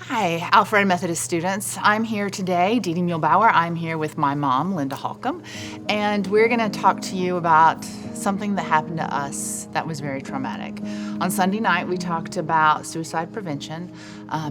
Hi, Alfred Methodist students. I'm here today, Deedee Muehlbauer. I'm here with my mom, Linda Holcomb, and we're going to talk to you about something that happened to us that was very traumatic. On Sunday night, we talked about suicide prevention.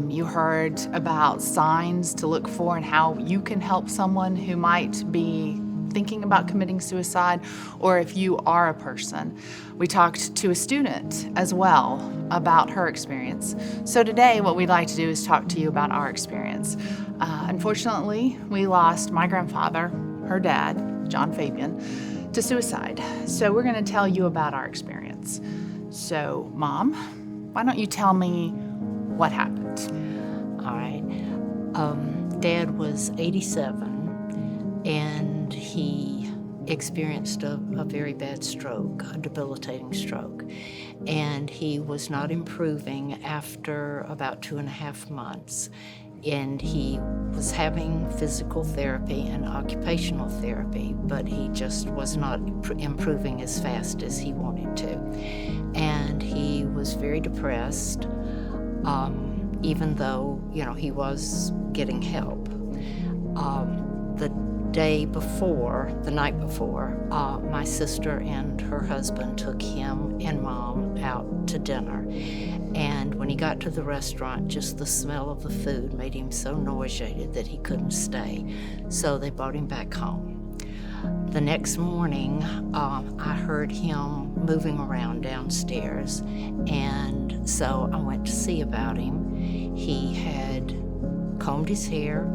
You heard about signs to look for and how you can help someone who might be thinking about committing suicide, or if you are a person. We talked to a student as well about her experience. So today what we'd like to do is talk to you about our experience. Unfortunately, we lost my grandfather, her dad, John Fabian, to suicide. So we're going to tell you about our experience. So, Mom, why don't you tell me what happened? All right. Dad was 87, and he experienced a very bad stroke, a debilitating stroke. And he was not improving after about 2.5 months. And he was having physical therapy and occupational therapy, but he just was not improving as fast as he wanted to. And he was very depressed, even though, he was getting help. The night before, my sister and her husband took him and Mom out to dinner. And when he got to the restaurant, just the smell of the food made him so nauseated that he couldn't stay. So they brought him back home. The next morning, I heard him moving around downstairs, and so I went to see about him. He had combed his hair,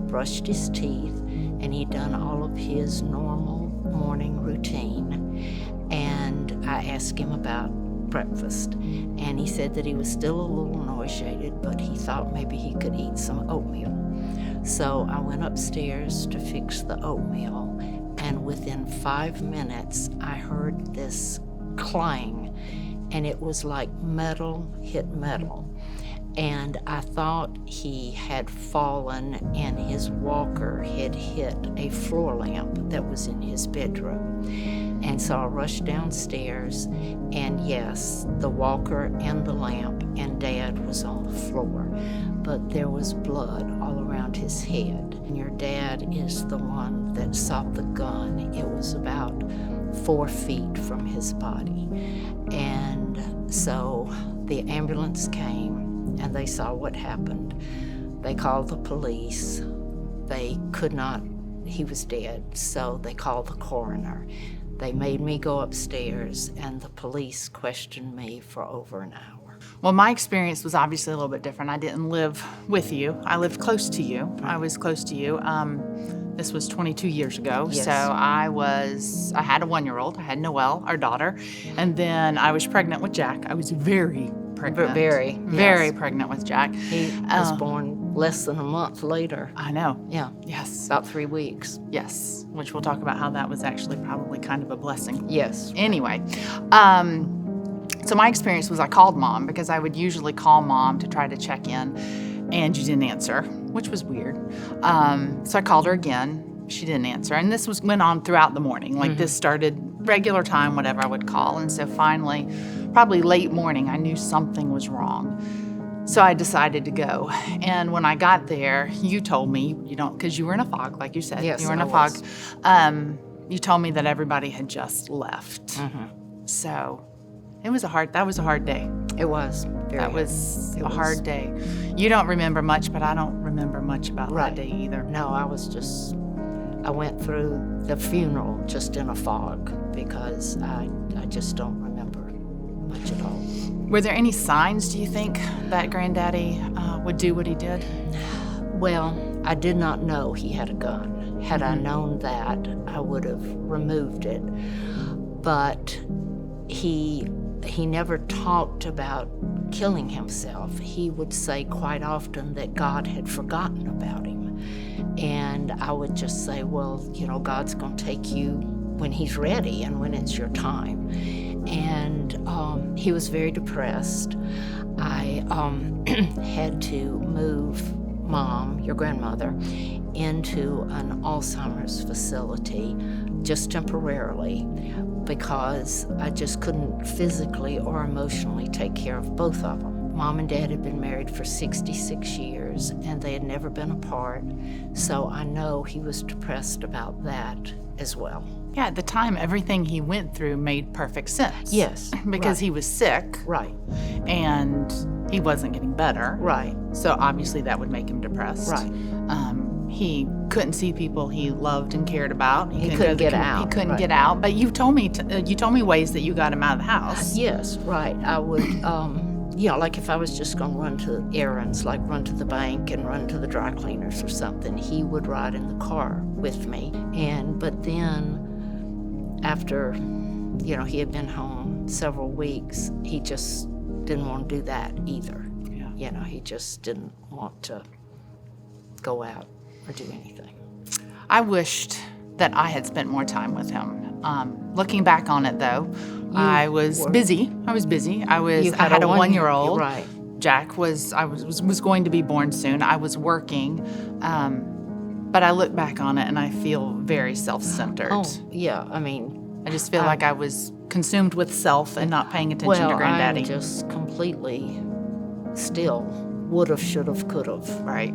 brushed his teeth, and he'd done all of his normal morning routine. And I asked him about breakfast, and he said that he was still a little nauseated, but he thought maybe he could eat some oatmeal. So I went upstairs to fix the oatmeal, and within 5 minutes, I heard this clang, and it was like metal hit metal. And I thought he had fallen and his walker had hit a floor lamp that was in his bedroom. And so I rushed downstairs, and yes, the walker and the lamp and Dad was on the floor, but there was blood all around his head. And your dad is the one that sought the gun. It was about 4 feet from his body. And so the ambulance came, and they saw what happened. They called the police. They could not, he was dead, so they called the coroner. They made me go upstairs, and the police questioned me for over an hour. Well, my experience was obviously a little bit different. I didn't live with you. I lived close to you. I was close to you. This was 22 years ago. Yes. So I had a 1-year-old. I had Noelle, our daughter, and then I was pregnant with Jack. I was very pregnant. Very pregnant with Jack. He was born less than a month later. I know. Yeah. Yes. About 3 weeks. Yes. Which we'll talk about how that was actually probably kind of a blessing. Yes. Anyway, so my experience was I called Mom because I would usually call Mom to try to check in, and you didn't answer, which was weird. So I called her again. She didn't answer, and this went on throughout the morning. Like this started regular time, whatever I would call, and so finally, probably late morning, I knew something was wrong. So I decided to go, and when I got there, you told me because you were in a fog, like you said. Yes, you were in I a fog. was. You told me that everybody had just left. So that was a hard day. It was. That was a hard day. You don't remember much, but I don't remember much about Right. that day either. No, I went through the funeral just in a fog because I just don't remember much at all. Were there any signs, do you think, that Granddaddy would do what he did? Well, I did not know he had a gun. Had I known that, I would have removed it. But he never talked about killing himself. He would say quite often that God had forgotten about him. And I would just say, well, God's going to take you when he's ready and when it's your time. And he was very depressed. I had to move Mom, your grandmother, into an Alzheimer's facility just temporarily because I just couldn't physically or emotionally take care of both of them. Mom and Dad had been married for 66 years, and they had never been apart. So I know he was depressed about that as well. Yeah, at the time, everything he went through made perfect sense. Yes. Because right. he was sick Right. and he wasn't getting better. Right. So obviously that would make him depressed. Right. He couldn't see people he loved and cared about. He couldn't get out. He couldn't Right. get out. But you told me ways that you got him out of the house. Yes, right. I would, like if I was just going to run to errands, like run to the bank and run to the dry cleaners or something, he would ride in the car with me. But then after, he had been home several weeks, he just didn't want to do that either. Yeah. He just didn't want to go out or do anything. I wished that I had spent more time with him. Looking back on it, though, I was busy. I had a 1-year-old. Right. Jack was going to be born soon. I was working, but I look back on it and I feel very self-centered. Oh, yeah. I just feel like I was consumed with self and not paying attention to Granddaddy. I'm just completely still would've, should've, could've. Right.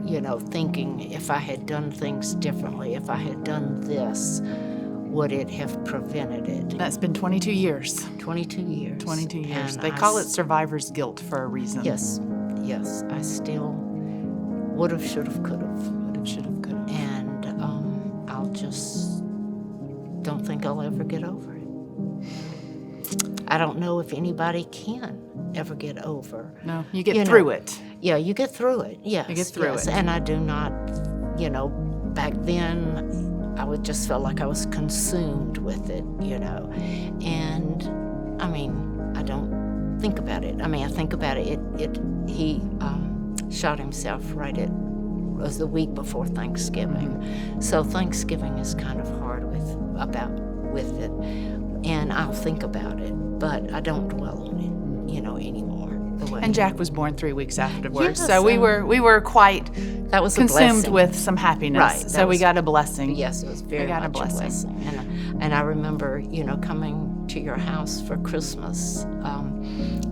Thinking if I had done things differently, if I had done this, would it have prevented it? That's been 22 years. 22 years. 22 years. And They call it survivor's guilt for a reason. Yes. I still would've, should've, could've. Would've, should've, could've. And I'll just don't think I'll ever get over it. I don't know if anybody can ever get over. No, you get through it. Yeah, you get through it. Yes. You get through it. And I do not, back then I would just felt like I was consumed with it, And I don't think about it. I think about it. He shot himself it was the week before Thanksgiving. Mm-hmm. So Thanksgiving is kind of hard with it. And I'll think about it, but I don't dwell on it, anymore. And Jack was born 3 weeks afterwards, Yes, so we were quite that was consumed a blessing. with some happiness. Right, So we got a blessing. Yes, it was very got a much a blessing. And I remember, coming to your house for Christmas,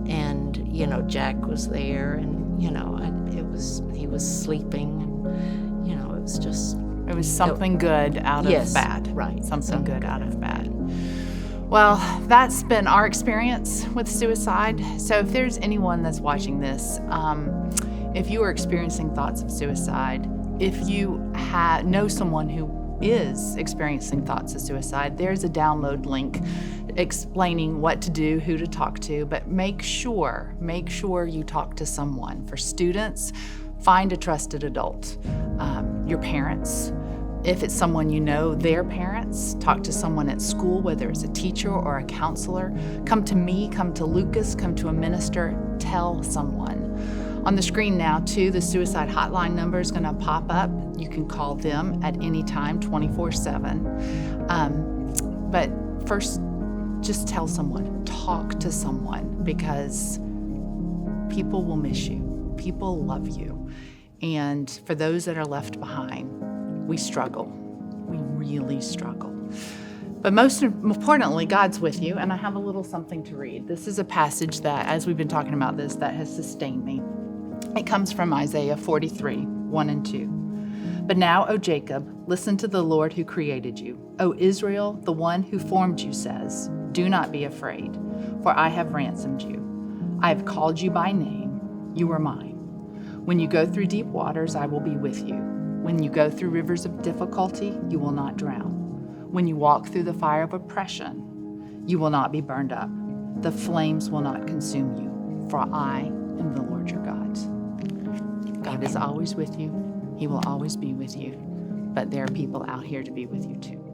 and Jack was there, and he was sleeping, and it was just. It was something good out of bad. Right. Something good out of bad. Well, that's been our experience with suicide. So if there's anyone that's watching this, if you are experiencing thoughts of suicide, if you know someone who is experiencing thoughts of suicide, there's a download link explaining what to do, who to talk to, but make sure you talk to someone. For students, find a trusted adult, your parents. If it's someone you know, their parents, talk to someone at school, whether it's a teacher or a counselor. Come to me, come to Lucas, come to a minister, tell someone. On the screen now, too, the suicide hotline number is going to pop up. You can call them at any time, 24/7. But first, just tell someone, talk to someone, because people will miss you. People love you. And for those that are left behind, we struggle. We really struggle. But most importantly, God's with you, and I have a little something to read. This is a passage that, as we've been talking about this, that has sustained me. It comes from Isaiah 43, 1 and 2. But now, O Jacob, listen to the Lord who created you. O Israel, the one who formed you says, do not be afraid, for I have ransomed you. I have called you by name. You are mine. When you go through deep waters, I will be with you. When you go through rivers of difficulty, you will not drown. When you walk through the fire of oppression, you will not be burned up. The flames will not consume you, for I am the Lord your God. God is always with you. He will always be with you. But there are people out here to be with you too.